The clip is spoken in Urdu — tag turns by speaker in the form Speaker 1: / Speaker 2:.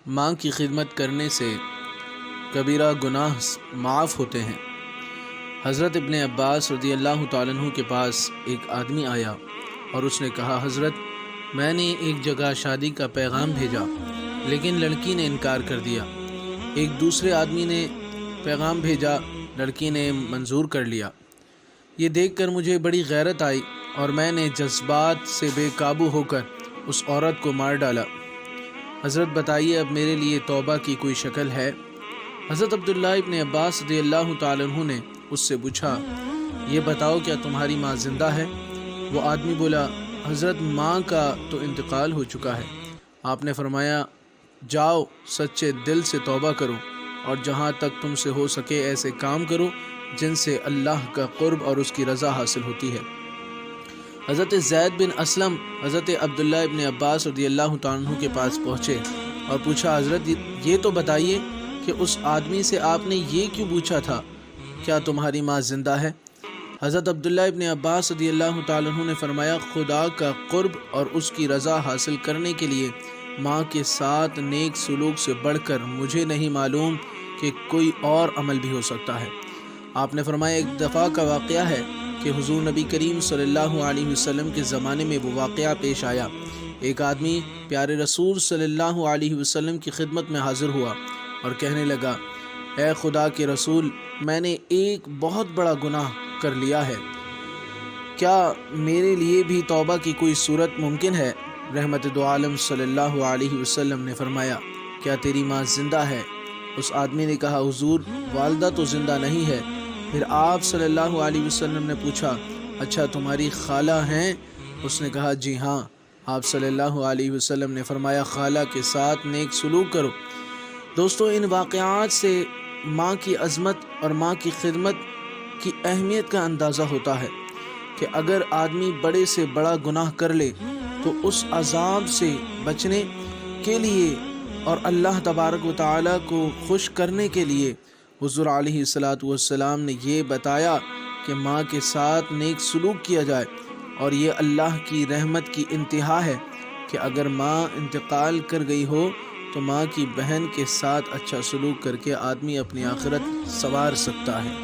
Speaker 1: ماں کی خدمت کرنے سے کبیرہ گناہ معاف ہوتے ہیں۔ حضرت ابن عباس رضی اللہ تعالیٰ عنہ کے پاس ایک آدمی آیا اور اس نے کہا، حضرت میں نے ایک جگہ شادی کا پیغام بھیجا لیکن لڑکی نے انکار کر دیا۔ ایک دوسرے آدمی نے پیغام بھیجا، لڑکی نے منظور کر لیا۔ یہ دیکھ کر مجھے بڑی غیرت آئی اور میں نے جذبات سے بے قابو ہو کر اس عورت کو مار ڈالا۔ حضرت بتائیے اب میرے لیے توبہ کی کوئی شکل ہے؟ حضرت عبداللہ ابن عباس رضی اللہ تعالیٰ عنہ نے اس سے پوچھا، یہ بتاؤ کیا تمہاری ماں زندہ ہے؟ وہ آدمی بولا، حضرت ماں کا تو انتقال ہو چکا ہے۔ آپ نے فرمایا، جاؤ سچے دل سے توبہ کرو اور جہاں تک تم سے ہو سکے ایسے کام کرو جن سے اللہ کا قرب اور اس کی رضا حاصل ہوتی ہے۔ حضرت زید بن اسلم حضرت عبداللہ ابن عباس رضی اللہ تعالیٰ عنہ کے پاس پہنچے اور پوچھا، حضرت یہ تو بتائیے کہ اس آدمی سے آپ نے یہ کیوں پوچھا تھا، کیا تمہاری ماں زندہ ہے؟ حضرت عبداللہ ابن عباس رضی اللہ تعالیٰ عنہ نے فرمایا، خدا کا قرب اور اس کی رضا حاصل کرنے کے لیے ماں کے ساتھ نیک سلوک سے بڑھ کر مجھے نہیں معلوم کہ کوئی اور عمل بھی ہو سکتا ہے۔ آپ نے فرمایا، ایک دفعہ کا واقعہ ہے کہ حضور نبی کریم صلی اللہ علیہ وسلم کے زمانے میں وہ واقعہ پیش آیا۔ ایک آدمی پیارے رسول صلی اللہ علیہ وسلم کی خدمت میں حاضر ہوا اور کہنے لگا، اے خدا کے رسول، میں نے ایک بہت بڑا گناہ کر لیا ہے، کیا میرے لیے بھی توبہ کی کوئی صورت ممکن ہے؟ رحمت دو عالم صلی اللہ علیہ وسلم نے فرمایا، کیا تیری ماں زندہ ہے؟ اس آدمی نے کہا، حضور والدہ تو زندہ نہیں ہے۔ پھر آپ صلی اللہ علیہ وسلم نے پوچھا، اچھا تمہاری خالہ ہیں؟ اس نے کہا، جی ہاں۔ آپ صلی اللہ علیہ وسلم نے فرمایا، خالہ کے ساتھ نیک سلوک کرو۔ دوستو، ان واقعات سے ماں کی عظمت اور ماں کی خدمت کی اہمیت کا اندازہ ہوتا ہے کہ اگر آدمی بڑے سے بڑا گناہ کر لے تو اس عذاب سے بچنے کے لیے اور اللہ تبارک و تعالیٰ کو خوش کرنے کے لیے حضور علیہ السلام نے یہ بتایا کہ ماں کے ساتھ نیک سلوک کیا جائے، اور یہ اللہ کی رحمت کی انتہا ہے کہ اگر ماں انتقال کر گئی ہو تو ماں کی بہن کے ساتھ اچھا سلوک کر کے آدمی اپنی آخرت سنوار سکتا ہے۔